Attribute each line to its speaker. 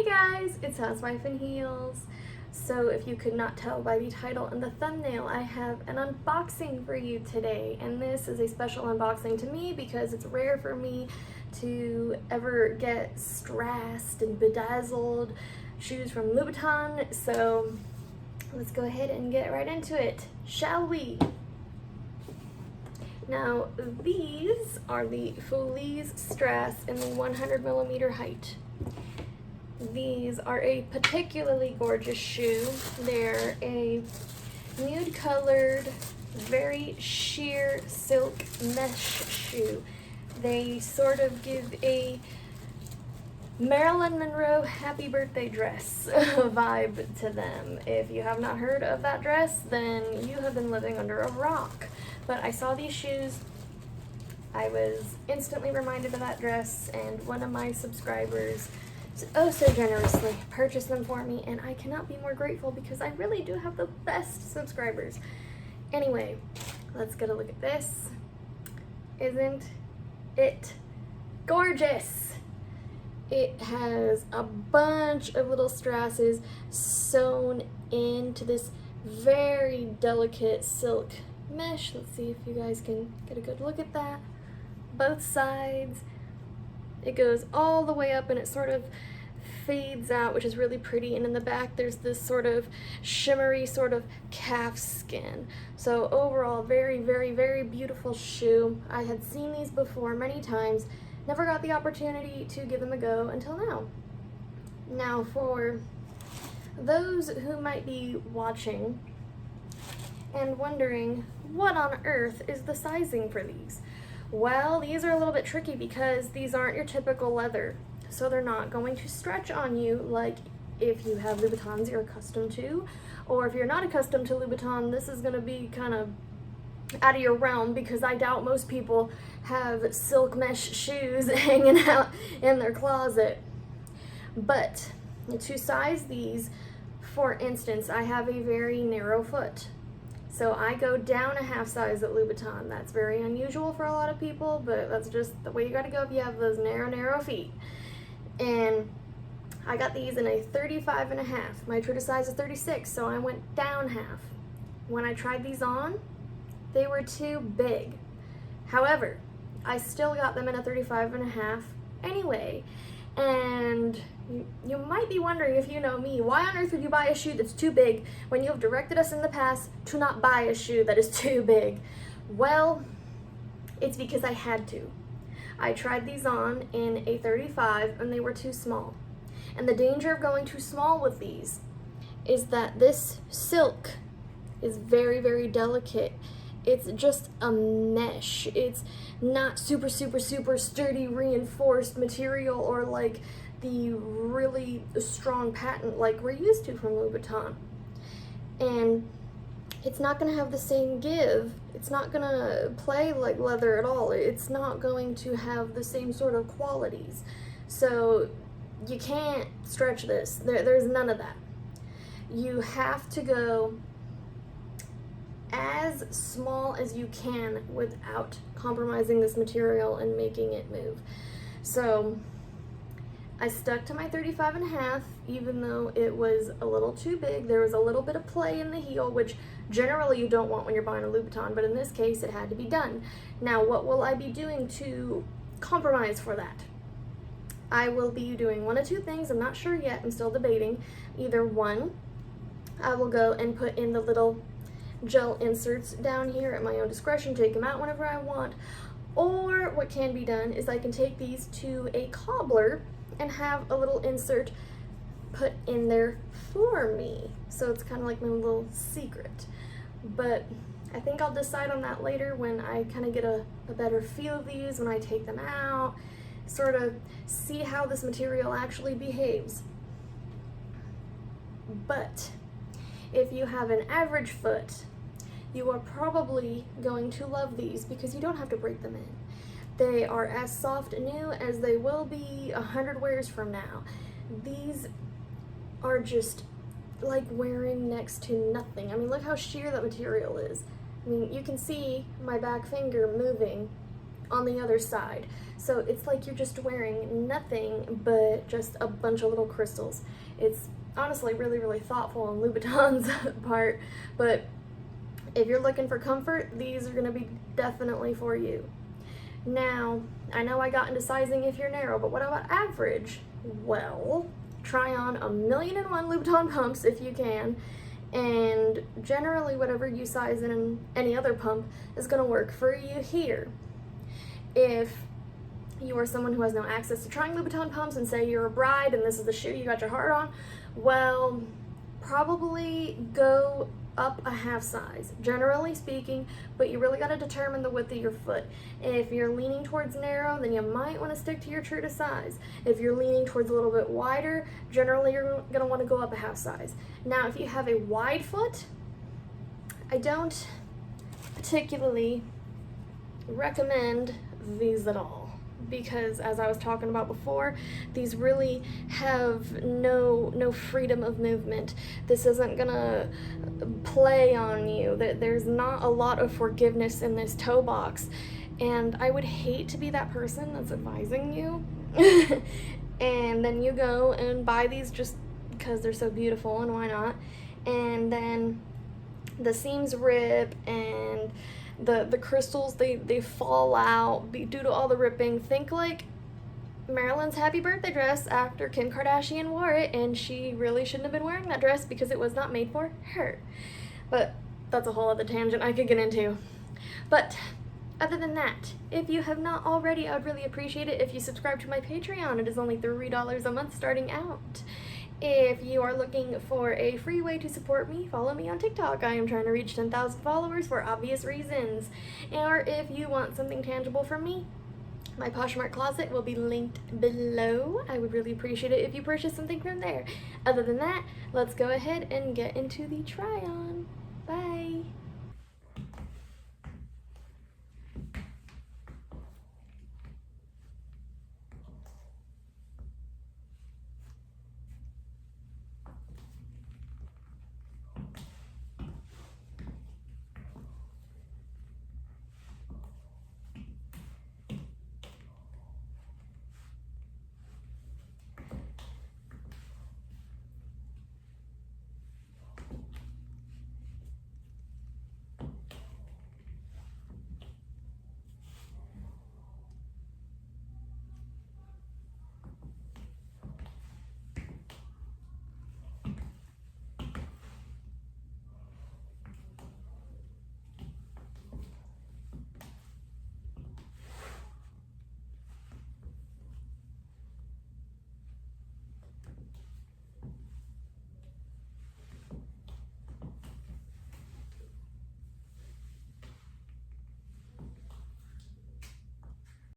Speaker 1: Hey guys, it's Housewife in Heels. So if you could not tell by the title and the thumbnail, I have an unboxing for you today. And this is a special unboxing to me because it's rare for me to ever get strassed and bedazzled shoes from Louboutin. So let's go ahead and get right into it, shall we? Now these are the Follies Strass in the 100mm height. These are a particularly gorgeous shoe. They're a nude colored, very sheer silk mesh shoe. They sort of give a Marilyn Monroe happy birthday dress vibe to them. If you have not heard of that dress, then you have been living under a rock. But I saw these shoes, I was instantly reminded of that dress, and one of my subscribers oh so generously purchased them for me, and I cannot be more grateful because I really do have the best subscribers. Anyway, let's get a look at this. Isn't it gorgeous? It has a bunch of little strasses sewn into this very delicate silk mesh. Let's see if you guys can get a good look at that. Both sides. It goes all the way up and it sort of fades out, which is really pretty. And in the back, there's this sort of shimmery sort of calf skin. So overall, very, very, very beautiful shoe. I had seen these before many times, never got the opportunity to give them a go until now. Now, for those who might be watching and wondering, what on earth is the sizing for these? Well, these are a little bit tricky because these aren't your typical leather. So they're not going to stretch on you like if you have Louboutins you're accustomed to. Or if you're not accustomed to Louboutin, this is going to be kind of out of your realm because I doubt most people have silk mesh shoes hanging out in their closet. But to size these, for instance, I have a very narrow foot. So I go down a half size at Louboutin. That's very unusual for a lot of people, but that's just the way you gotta go if you have those narrow feet. And I got these in a 35.5. My true to size is 36, so I went down half. When I tried these on, they were too big. However, I still got them in a 35.5 anyway. And you might be wondering, if you know me, why on earth would you buy a shoe that's too big when you have directed us in the past to not buy a shoe that is too big? Well, it's because I had to. I tried these on in a 35 and they were too small. And the danger of going too small with these is that this silk is very, very delicate. It's just a mesh. It's not super sturdy reinforced material or like the really strong patent like we're used to from Louboutin. And it's not going to have the same give. It's not going to play like leather at all. It's not going to have the same sort of qualities. So you can't stretch this. There's none of that. You have to go as small as you can without compromising this material and making it move. So I stuck to my 35.5, even though it was a little too big. There was a little bit of play in the heel, which generally you don't want when you're buying a Louboutin, but in this case it had to be done. Now, what will I be doing to compromise for that? I will be doing one of two things. I'm not sure yet. I'm still debating. Either one, I will go and put in the little gel inserts down here at my own discretion, take them out whenever I want, or what can be done is I can take these to a cobbler and have a little insert put in there for me. So it's kind of like my little secret. But I think I'll decide on that later when I kind of get a better feel of these, when I take them out, sort of see how this material actually behaves. But if you have an average foot, you are probably going to love these because you don't have to break them in. They are as soft and new as they will be 100 wears from now. These are just like wearing next to nothing. I mean, look how sheer that material is. I mean, you can see my back finger moving on the other side. So it's like you're just wearing nothing but just a bunch of little crystals. It's honestly really, really thoughtful on Louboutin's part, but if you're looking for comfort, these are going to be definitely for you. Now, I know I got into sizing if you're narrow, but what about average? Well, try on 1,000,001 Louboutin pumps if you can, and generally whatever you size in any other pump is going to work for you here. If you are someone who has no access to trying Louboutin pumps and say you're a bride and this is the shoe you got your heart on, well, probably go up a half size, generally speaking, but you really got to determine the width of your foot. If you're leaning towards narrow, then you might want to stick to your true to size. If you're leaning towards a little bit wider, generally you're going to want to go up a half size. Now, if you have a wide foot, I don't particularly recommend these at all, because as I was talking about before, these really have no freedom of movement. This isn't gonna play on you. There's not a lot of forgiveness in this toe box, and I would hate to be that person that's advising you and then you go and buy these just because they're so beautiful, and why not, and then the seams rip and the crystals, they fall out due to all the ripping. Think like Marilyn's happy birthday dress after Kim Kardashian wore it, and she really shouldn't have been wearing that dress because it was not made for her. But that's a whole other tangent I could get into. But other than that, if you have not already, I would really appreciate it if you subscribe to my Patreon. It is only $3 a month starting out. If you are looking for a free way to support me, follow me on TikTok. I am trying to reach 10,000 followers for obvious reasons. Or if you want something tangible from me, my Poshmark closet will be linked below. I would really appreciate it if you purchase something from there. Other than that, let's go ahead and get into the try-on. Bye!